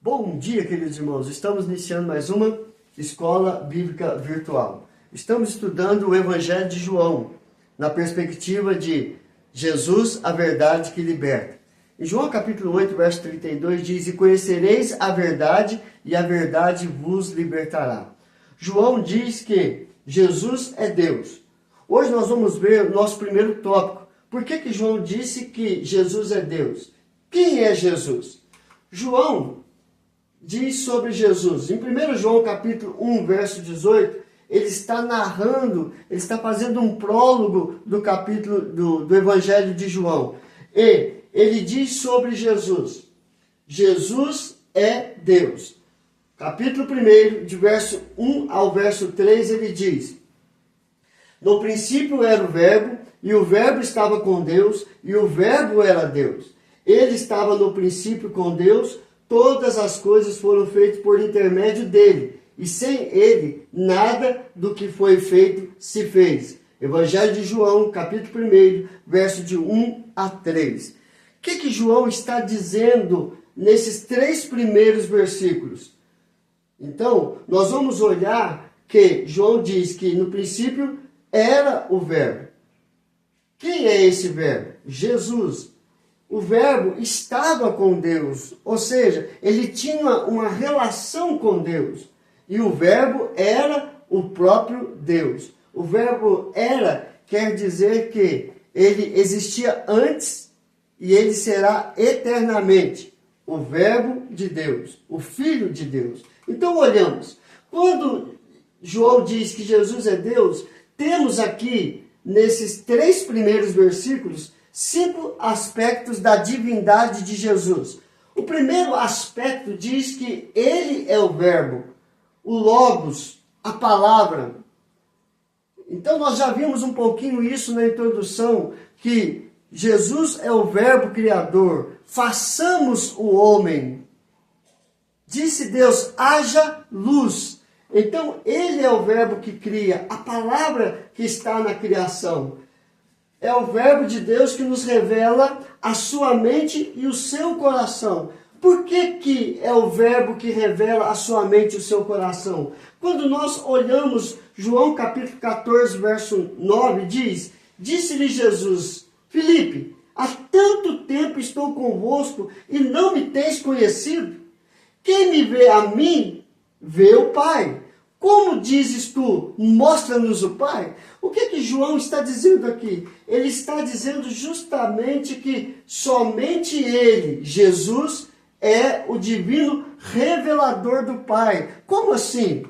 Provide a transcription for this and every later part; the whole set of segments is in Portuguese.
Bom dia, queridos irmãos. Estamos iniciando mais uma Escola Bíblica Virtual. Estamos estudando o Evangelho de João, na perspectiva de Jesus, a verdade que liberta. Em João capítulo 8, verso 32 diz: "E conhecereis a verdade, e a verdade vos libertará." João diz que Jesus é Deus. Hoje nós vamos ver o nosso primeiro tópico. Por que João disse que Jesus é Deus? Quem é Jesus? João diz sobre Jesus. Em 1 João capítulo 1, verso 18, ele está narrando, ele está fazendo um prólogo do capítulo do Evangelho de João. E ele diz sobre Jesus: Jesus é Deus. Capítulo 1, de verso 1 ao verso 3, ele diz: "No princípio era o Verbo, e o Verbo estava com Deus, e o Verbo era Deus. Ele estava no princípio com Deus, todas as coisas foram feitas por intermédio dele, e sem ele, nada do que foi feito se fez." Evangelho de João, capítulo 1, verso de 1 a 3. O que João está dizendo nesses 3 primeiros versículos? Então, nós vamos olhar que João diz que no princípio era o Verbo. Quem é esse Verbo? Jesus. O Verbo estava com Deus, ou seja, ele tinha uma relação com Deus. E o Verbo era o próprio Deus. O Verbo era, quer dizer que ele existia antes e ele será eternamente o Verbo de Deus, o Filho de Deus. Então olhamos, quando João diz que Jesus é Deus, temos aqui, nesses 3 primeiros versículos, 5 aspectos da divindade de Jesus. O primeiro aspecto diz que ele é o Verbo, o Logos, a palavra. Então nós já vimos um pouquinho isso na introdução, que Jesus é o Verbo Criador. Façamos o homem. Disse Deus: haja luz. Então ele é o Verbo que cria, a palavra que está na criação. É o Verbo de Deus que nos revela a sua mente e o seu coração. Por que é o Verbo que revela a sua mente e o seu coração? Quando nós olhamos João capítulo 14, verso 9, diz: "Disse-lhe Jesus: Filipe, há tanto tempo estou convosco e não me tens conhecido? Quem me vê a mim, vê o Pai. Como dizes tu, mostra-nos o Pai?" O que João está dizendo aqui? Ele está dizendo justamente que somente ele, Jesus, é o divino revelador do Pai. Como assim?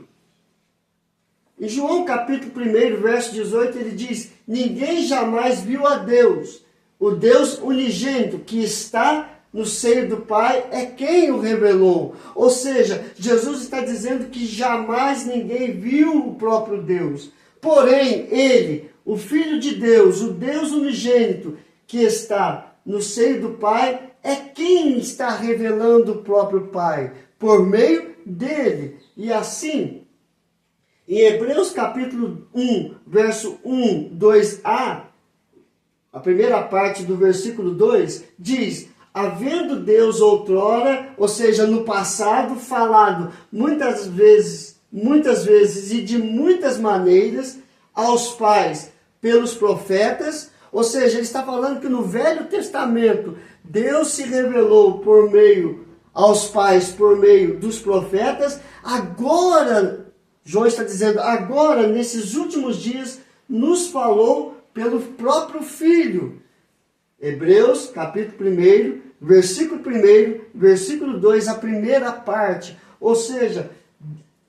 Em João capítulo 1, verso 18, ele diz: "Ninguém jamais viu a Deus. O Deus unigênito que está no seio do Pai é quem o revelou." Ou seja, Jesus está dizendo que jamais ninguém viu o próprio Deus. Porém, ele, o Filho de Deus, o Deus unigênito que está no seio do Pai, é quem está revelando o próprio Pai, por meio dele. E assim, em Hebreus capítulo 1, verso 1, 2a, a primeira parte do versículo 2, diz: "Havendo Deus outrora," ou seja, no passado, "falado muitas vezes e de muitas maneiras aos pais pelos profetas." Ou seja, ele está falando que no Velho Testamento Deus se revelou por meio aos pais, por meio dos profetas. Agora, João está dizendo, agora nesses últimos dias nos falou pelo próprio Filho. Hebreus capítulo 1, versículo 1, versículo 2, a primeira parte. Ou seja,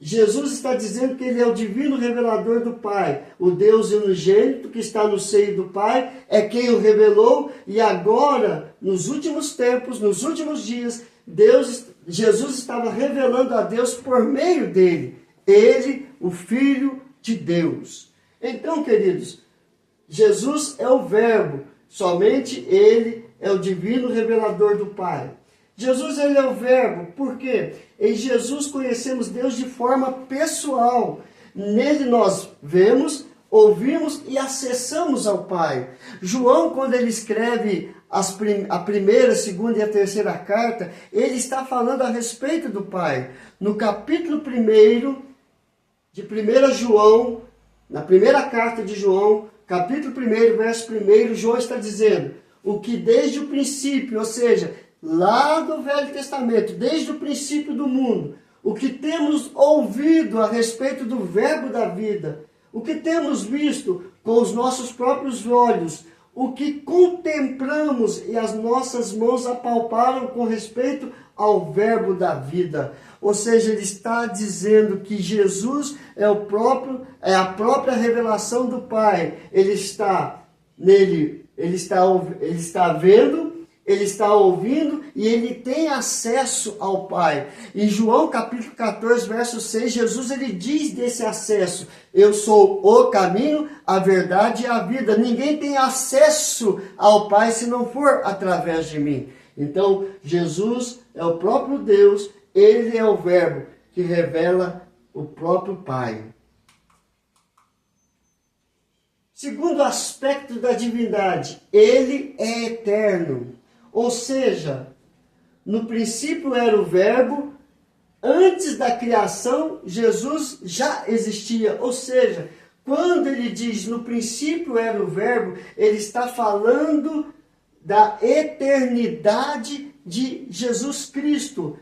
Jesus está dizendo que ele é o divino revelador do Pai. O Deus unigênito que está no seio do Pai é quem o revelou. E agora, nos últimos tempos, nos últimos dias, Jesus estava revelando a Deus por meio dele. Ele, o Filho de Deus. Então, queridos, Jesus é o Verbo. Somente ele é o divino revelador do Pai. Jesus, ele é o Verbo, porque em Jesus conhecemos Deus de forma pessoal. Nele nós vemos, ouvimos e acessamos ao Pai. João, quando ele escreve a primeira, segunda e a terceira carta, ele está falando a respeito do Pai. No capítulo 1 de 1 João, na primeira carta de João, capítulo 1, verso 1, João está dizendo: o que desde o princípio, ou seja, lá do Velho Testamento, desde o princípio do mundo, o que temos ouvido a respeito do Verbo da vida, o que temos visto com os nossos próprios olhos, o que contemplamos e as nossas mãos apalparam com respeito ao Verbo da vida. Ou seja, ele está dizendo que Jesus é a própria revelação do Pai. Ele está nele, ele está vendo, ele está ouvindo e ele tem acesso ao Pai. Em João capítulo 14, verso 6, Jesus ele diz desse acesso: eu sou o caminho, a verdade e a vida. Ninguém tem acesso ao Pai se não for através de mim. Então, Jesus é o próprio Deus, ele é o Verbo que revela o próprio Pai. Segundo aspecto da divindade, ele é eterno. Ou seja, no princípio era o Verbo, antes da criação, Jesus já existia. Ou seja, quando ele diz no princípio era o Verbo, ele está falando da eternidade de Jesus Cristo.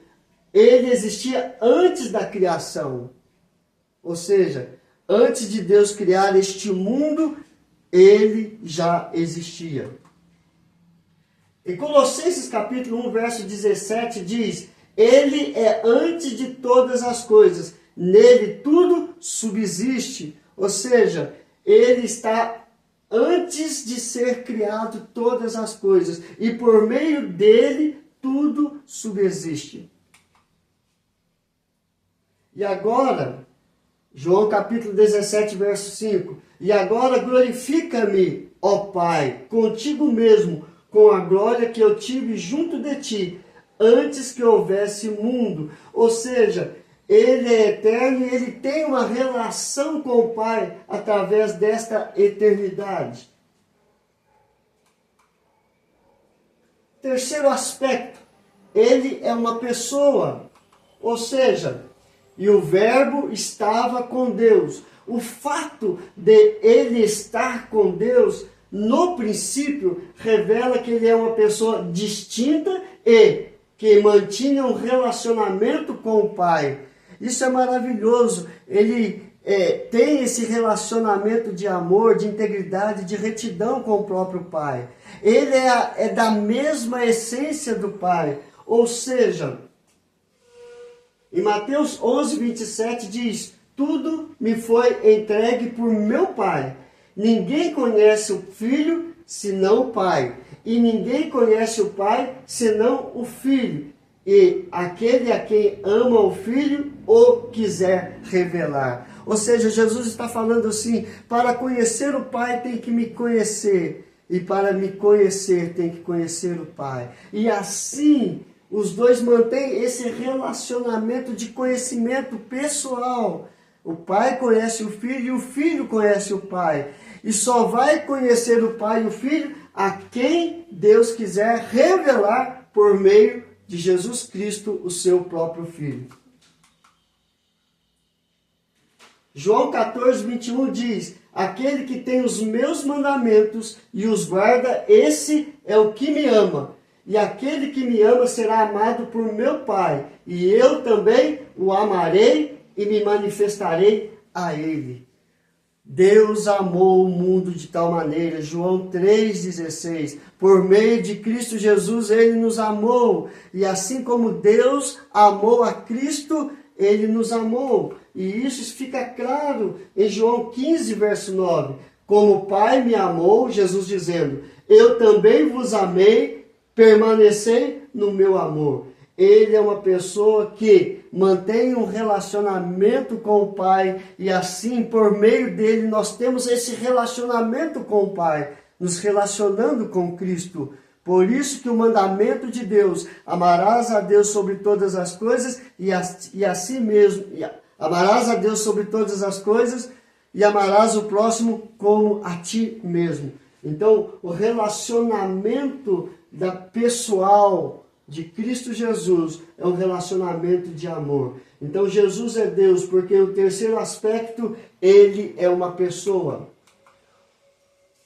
Ele existia antes da criação. Ou seja, antes de Deus criar este mundo, ele já existia. Em Colossenses capítulo 1, verso 17 diz: ele é antes de todas as coisas, nele tudo subsiste. Ou seja, ele está antes de ser criado todas as coisas, e por meio dele tudo subsiste. E agora, João capítulo 17, verso 5, e agora glorifica-me, ó Pai, contigo mesmo, com a glória que eu tive junto de ti, antes que houvesse mundo. Ou seja, ele é eterno e ele tem uma relação com o Pai através desta eternidade. Terceiro aspecto, ele é uma pessoa, ou seja, e o Verbo estava com Deus. O fato de ele estar com Deus, no princípio, revela que ele é uma pessoa distinta e que mantinha um relacionamento com o Pai. Isso é maravilhoso. Ele tem esse relacionamento de amor, de integridade, de retidão com o próprio Pai. Ele é da mesma essência do Pai. Ou seja, em Mateus 11, 27 diz: tudo me foi entregue por meu Pai. Ninguém conhece o Filho senão o Pai. E ninguém conhece o Pai senão o Filho. E aquele a quem ama o Filho o quiser revelar. Ou seja, Jesus está falando assim: para conhecer o Pai tem que me conhecer. E para me conhecer tem que conhecer o Pai. E assim, os dois mantêm esse relacionamento de conhecimento pessoal. O Pai conhece o Filho e o Filho conhece o Pai. E só vai conhecer o Pai e o Filho a quem Deus quiser revelar por meio de Jesus Cristo, o seu próprio Filho. João 14, 21 diz: aquele que tem os meus mandamentos e os guarda, esse é o que me ama. E aquele que me ama será amado por meu Pai, e eu também o amarei e me manifestarei a ele. Deus amou o mundo de tal maneira, João 3,16, por meio de Cristo Jesus ele nos amou, e assim como Deus amou a Cristo, ele nos amou. E isso fica claro em João 15, verso 9, como o Pai me amou, Jesus dizendo: eu também vos amei, permanecei no meu amor. Ele é uma pessoa que mantém um relacionamento com o Pai, e assim, por meio dele, nós temos esse relacionamento com o Pai, nos relacionando com Cristo. Por isso que o mandamento de Deus: amarás a Deus sobre todas as coisas, e a si mesmo, amarás a Deus sobre todas as coisas, e amarás o próximo como a ti mesmo. Então, o relacionamento pessoal de Cristo Jesus é um relacionamento de amor. Então, Jesus é Deus, porque o terceiro aspecto, ele é uma pessoa.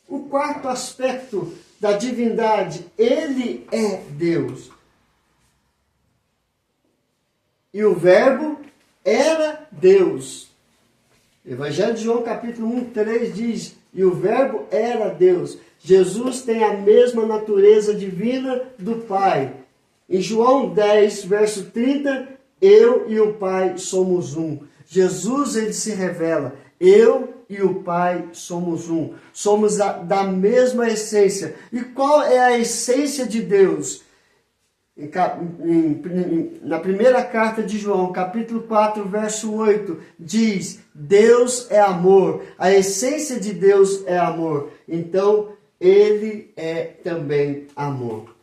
O quarto aspecto da divindade, ele é Deus. E o Verbo era Deus. Evangelho de João, capítulo 1, 3 diz: e o Verbo era Deus. Jesus tem a mesma natureza divina do Pai. Em João 10, verso 30, eu e o Pai somos um. Jesus, ele se revela: eu e o Pai somos um. Somos da mesma essência. E qual é a essência de Deus? Na primeira carta de João, capítulo 4, verso 8, diz: Deus é amor, a essência de Deus é amor, então ele é também amor.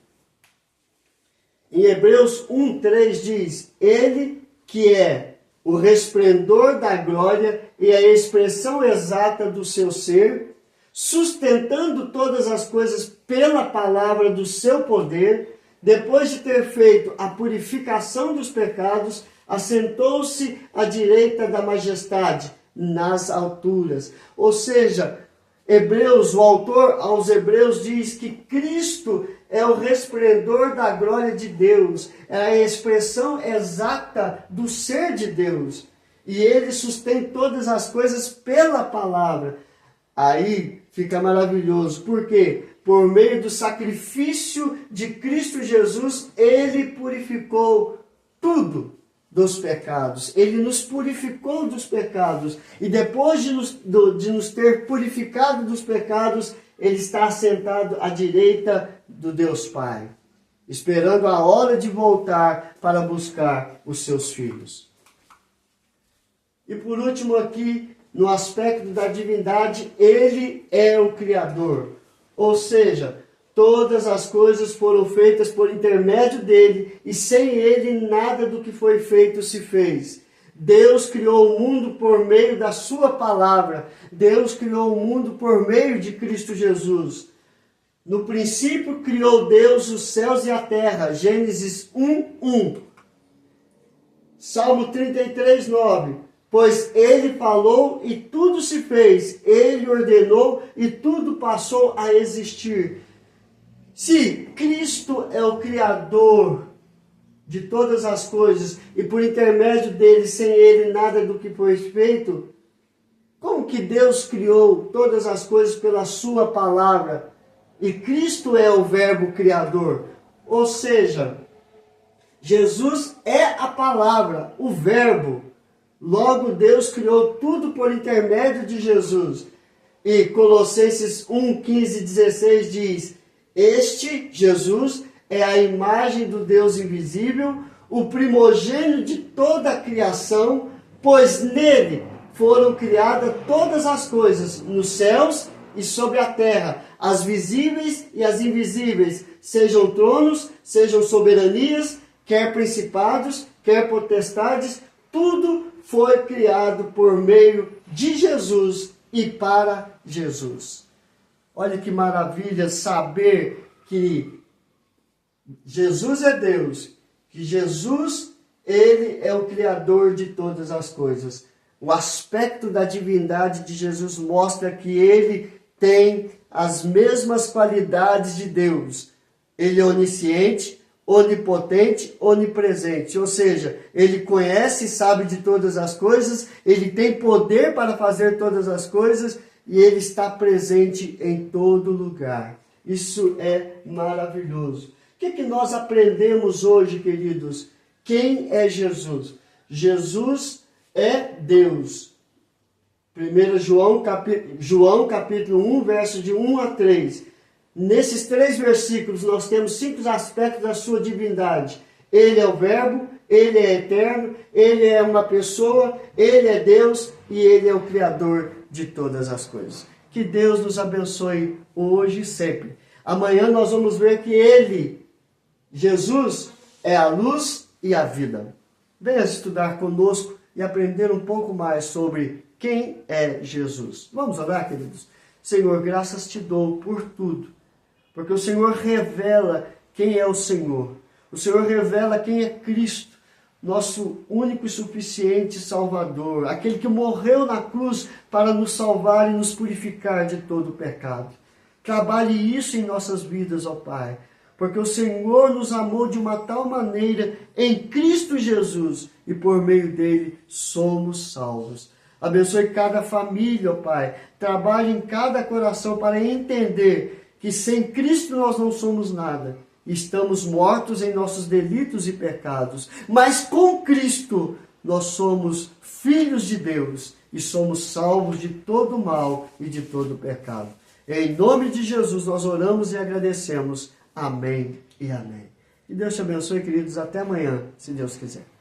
Em Hebreus 1, 3 diz: ele que é o resplendor da glória e a expressão exata do seu ser, sustentando todas as coisas pela palavra do seu poder, depois de ter feito a purificação dos pecados, assentou-se à direita da majestade nas alturas. Ou seja, o autor aos Hebreus diz que Cristo é o resplendor da glória de Deus, é a expressão exata do ser de Deus. E ele sustém todas as coisas pela palavra. Aí fica maravilhoso. Por quê? Por meio do sacrifício de Cristo Jesus, ele purificou tudo dos pecados. Ele nos purificou dos pecados. E depois de nos ter purificado dos pecados, ele está assentado à direita do Deus Pai, esperando a hora de voltar para buscar os seus filhos. E por último aqui, no aspecto da divindade, ele é o Criador. Ou seja, todas as coisas foram feitas por intermédio dele, e sem ele nada do que foi feito se fez. Deus criou o mundo por meio da sua palavra. Deus criou o mundo por meio de Cristo Jesus. No princípio criou Deus os céus e a terra. Gênesis 1:1. Salmo 33, 9. Pois ele falou e tudo se fez, ele ordenou e tudo passou a existir. Se Cristo é o Criador de todas as coisas e por intermédio dele, sem ele, nada do que foi feito, como que Deus criou todas as coisas pela sua palavra? E Cristo é o Verbo Criador. Ou seja, Jesus é a palavra, o Verbo. Logo, Deus criou tudo por intermédio de Jesus. E Colossenses 1, 15 e 16 diz: este, Jesus, é a imagem do Deus invisível, o primogênito de toda a criação, pois nele foram criadas todas as coisas, nos céus e sobre a terra, as visíveis e as invisíveis, sejam tronos, sejam soberanias, quer principados, quer potestades, tudo foi criado por meio de Jesus e para Jesus. Olha que maravilha saber que Jesus é Deus, que Jesus, ele é o Criador de todas as coisas. O aspecto da divindade de Jesus mostra que ele tem as mesmas qualidades de Deus. Ele é onisciente, onipotente, onipresente. Ou seja, ele conhece e sabe de todas as coisas, ele tem poder para fazer todas as coisas e ele está presente em todo lugar. Isso é maravilhoso. O que nós aprendemos hoje, queridos? Quem é Jesus? Jesus é Deus. 1 João capítulo 1, verso de 1 a 3. Nesses 3 versículos nós temos 5 aspectos da sua divindade. Ele é o Verbo, ele é eterno, ele é uma pessoa, ele é Deus e ele é o Criador de todas as coisas. Que Deus nos abençoe hoje e sempre. Amanhã nós vamos ver que ele, Jesus, é a luz e a vida. Venha estudar conosco e aprender um pouco mais sobre quem é Jesus. Vamos orar, queridos? Senhor, graças te dou por tudo, porque o Senhor revela quem é o Senhor. O Senhor revela quem é Cristo, nosso único e suficiente Salvador, aquele que morreu na cruz para nos salvar e nos purificar de todo o pecado. Trabalhe isso em nossas vidas, ó Pai, porque o Senhor nos amou de uma tal maneira em Cristo Jesus e por meio dele somos salvos. Abençoe cada família, ó Pai. Trabalhe em cada coração para entender que sem Cristo nós não somos nada. Estamos mortos em nossos delitos e pecados. Mas com Cristo nós somos filhos de Deus e somos salvos de todo mal e de todo pecado. Em nome de Jesus nós oramos e agradecemos. Amém e amém. Que Deus te abençoe, queridos. Até amanhã, se Deus quiser.